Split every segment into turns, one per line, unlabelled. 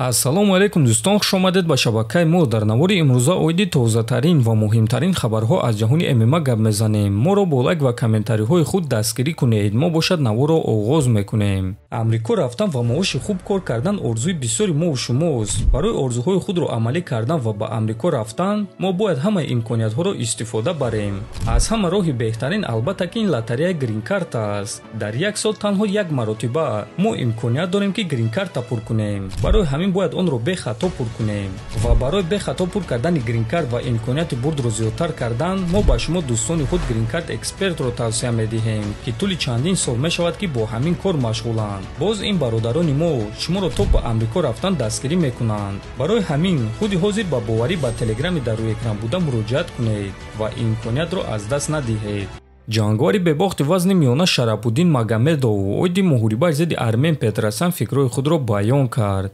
Ассалому алайкум дӯстон, хуш омадед ба шабакаи мо. Дар навори имрӯза оиди тозатарин ва муҳимтарин хабарҳо аз ҷаҳони ММА гап мезанем. Моро бо лайк ва комментариҳои худ дастгирӣ кунед. Мо бошад наворро оғоз мекунем. Амрико рафтан ва маоши хуб кор кардан орзуи бисёри мову шумост. Барои орзуҳои худро амалӣ кардан ва ба Амрико рафтан, мо бояд ҳамаи имкониятҳоро истифода барем. Аз ҳама роҳи беҳтарин албатта ки ин лотареяи грин-карт аст. Дар як сол танҳо як маротиба мо имконият дорем ки грин-карта пур кунем. Барои ҳамин бояд онро бехато пур кунем ва барои бехато пур кардани грин-карт ва имконияти бурдро зиёдтар кардан, мо ба шумо дӯстони худ грин-карт экспертро тавсия медиҳем, ки тӯли чандин сол мешавад ки бо ҳамин кор машғуланд. Боз ин бародарони мо шуморо то ба Амрико рафтан дастгирӣ мекунанд. Барои ҳамин худи ҳозир ба боварӣ ба телеграми дар рӯи экран буда муроҷиат кунед ва имкониятро аз даст надиҳед. ҷангвари бебохти вазни миёна Шарапуддин Магомедов оиди муҳорибаи зидди Армен Петросян фикрҳои худро баён кард.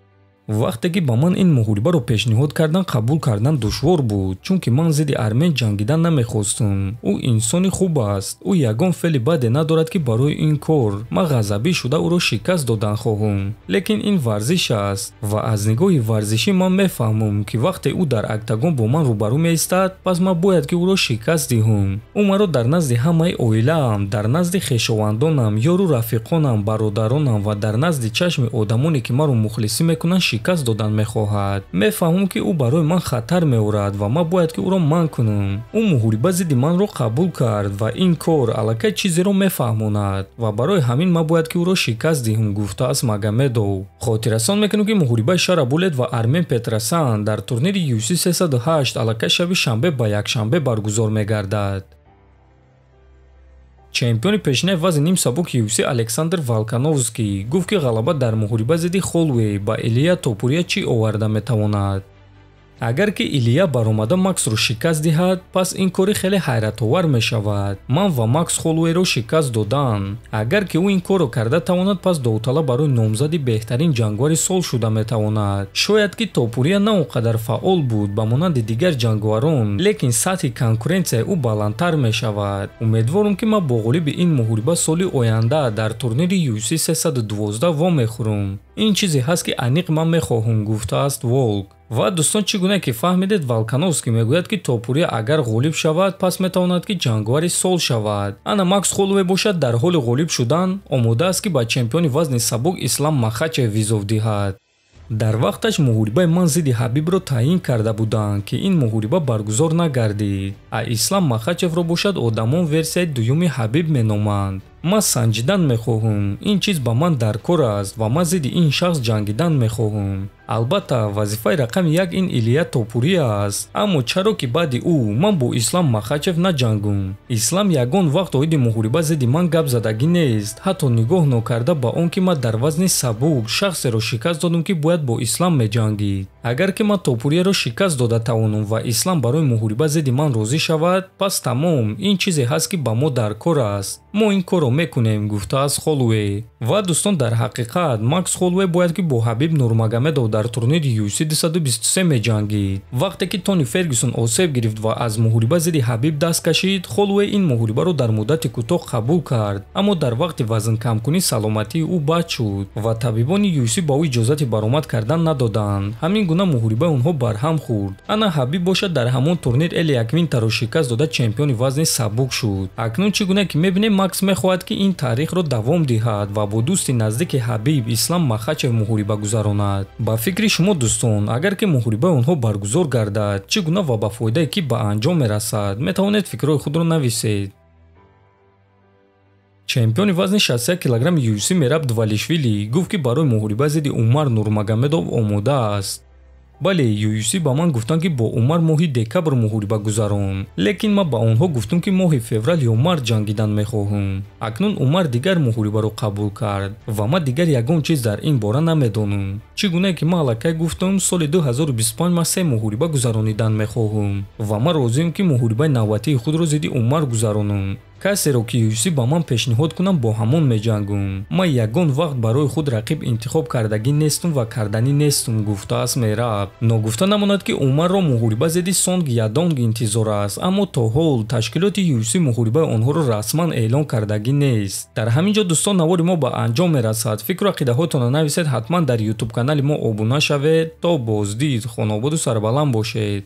Вақте ки ба ман ин муҳорибаро пешниҳод кардан қабул кардан душвор буд, чунки ман зидди Армен ҷангидан намехостум. Ӯ инсони хуб аст. Ӯ ягон феъли баде надорад ки барои ин кор ман ғазабӣ шуда ӯро шикаст додан хоҳам. Лекин ин варзиш аст ва аз нигоҳи варзишӣ ман мефаҳмам ки вақте ӯ дар октагон бо ман рӯбарӯ меистад, пас ман бояд ки ӯро шикаст диҳам. Ӯ маро дар назди ҳамаи оилаам, дар назди хешовандонам, ёру рафиқонам, бародаронам ва дар назди чашми одамоне ки маро мухлисӣ мекунанд шикаст додан мехоҳад. Мефаҳмам ки ӯ барои ман хатар меорад ва ман бояд ки ӯро манъ кунам. Ӯ муҳориба зидди манро қабул кард ва ин кор аллакай чизеро мефаҳмонад ва барои ҳамин ман бояд ки ӯро шикаст диҳам, гуфтааст Магомедов. Хотиррасон мекунем ки муҳорибаи Шара Булет ва Армен Петросян дар турнири UFC 308 аллакай шаби шанбе ба якшанбе баргузор мегардад. Чемпиони пешинаи вазни нимсабук UFC Александр Волкановский гуфт ки ғалаба дар муҳориба зидди Холлвей ба Илия Топурия чӣ оварда метавонад. Агар ки Илия баромада Максро шикаст диҳад, пас ин кори хеле ҳайратовар мешавад. Ман ва Макс Холлвейро шикаст додам. Агар ки ӯ ин корро карда тавонад, пас довталаб барои номзади беҳтарин ҷангвари сол шуда метавонад. Шояд ки Топурия на он қадар фаъол буд ба монанди дигар ҷангварон, лекин сатҳи конкуренсияи ӯ баландтар мешавад. Умедворам ки ман бо ғолиби ин муҳориба соли оянда дар турнири UFC 312 вомехӯрам. Ин чизе ҳаст ки аниқ ман мехоҳам, гуфтааст Волк. ва дӯстон чӣ гуна ки фаҳмидед, Волкановский мегӯяд ки Топурия агар ғолиб шавад, пас метавонад ки ҷангвари сол шавад. Ана Макс Холлвей бошад дар ҳоли ғолиб шудан омода аст ки ба чемпиони вазни сабук Ислам Махачев визов диҳад. Дар вақташ муҳорибаи ман зидди Ҳабибро таъин карда буданд ки ин муҳориба баргузор нагардид. Ислам Махачевро бошад одамон версияи дуюми Ҳабиб меноманд. Ман санҷидан мехоҳам. Ин чиз ба ман дар кор аст ва ман зидди ин шахс ҷангидан мехоҳам. Албатта вазифаи рақами як ин Илия Топурия аст, аммо чаро ки баъди ӯ ман бо Ислам Махачев наҷангум. Ислам ягон вақт оиди муҳориба зидди ман гап задагӣ нест, ҳатто нигоҳ нокарда ба он ки ман дар вазни сабук шахсеро шикаст додам ки бояд бо Ислам меҷангид. Агар ки ман Топурияро шикаст дода тавонам ва Ислам барои муҳориба зидди ман розӣ шавад, пас тамом, ин чизе ҳаст ки ба мо дар кор аст. Мо ин корро мекунем, гуфтааст Холлвей. Ва дӯстон, дар ҳақиқат Макс Холлвей бояд ки бо Ҳабиб Нурмагомедов дар турнири UFC 223 меҷангид. Вақте ки Тони Фергюсон осеб гирифт ва аз муҳориба зидди Ҳабиб даст кашид, Холлвей ин муҳорибаро дар муддати кӯтоҳ қабул кард, аммо дар вақти вазнкамкунӣ саломатии ӯ бад шуд ва табибони UFC ба ӯ иҷозати баромад кардан надоданд. Ҳамин гуна муҳорибаи онҳо барҳам хӯрд. Ана Ҳабиб бошад дар ҳамон турнир Эли Аквинтаро шикаст дода чемпиони вазни сабук шуд. Акнун чӣ гуна ки мебинем, Макс мехоҳад ки ин таърихро давом диҳад ва бо дӯсти наздики Ҳабиб Ислам Махачев муҳориба гузаронад. Ба фикри шумо дӯстон, агар ки муҳорибаи онҳо баргузор гардад, чӣ гуна ва ба фоидае ки ба анҷом мерасад, метавонед фикрҳои худро нависед. Чемпиони вазни 61 килограмми UFC Мераб Двалишвили гуфт ки барои муҳориба зидди Умар Нурмагомедов омода аст. бале, UFC ба ман гуфтанд ки бо Умар моҳи декабр муҳориба гузарон, лекин ман ба онҳо гуфтам ки моҳи феврал ё март ҷангидан мехоҳам. Акнун Умар дигар муҳорибаро қабул кард ва ман дигар ягон чиз дар ин бора намедонам. Чӣ гуна ки ман аллакай гуфтам, соли 2025 ман 3 муҳориба гузаронидан мехоҳам ва ман розиам ки муҳорибаи навбатии худро зидди Умар гузаронам. касеро ки UFC ба ман пешниҳод кунам бо ҳамон меҷангум. Ман ягон вақт барои худ рақиб интихоб кардагӣ нестум ва карданӣ нестум, гуфтааст мераб. Ногуфта намонад ки умарро муҳориба зидди Сонг Ядонг интизор аст, аммо то ҳол ташкилоти UFC муҳорибаи онҳоро расман эълон кардагӣ нест. Дар ҳамин ҷо дӯстон, навори мо ба анҷом мерасад. Фикру ақидаҳоятонро нависед, ҳатман дар YouTube канали мо обуна шавед. То боздид, хонободу сарбаланд бошед.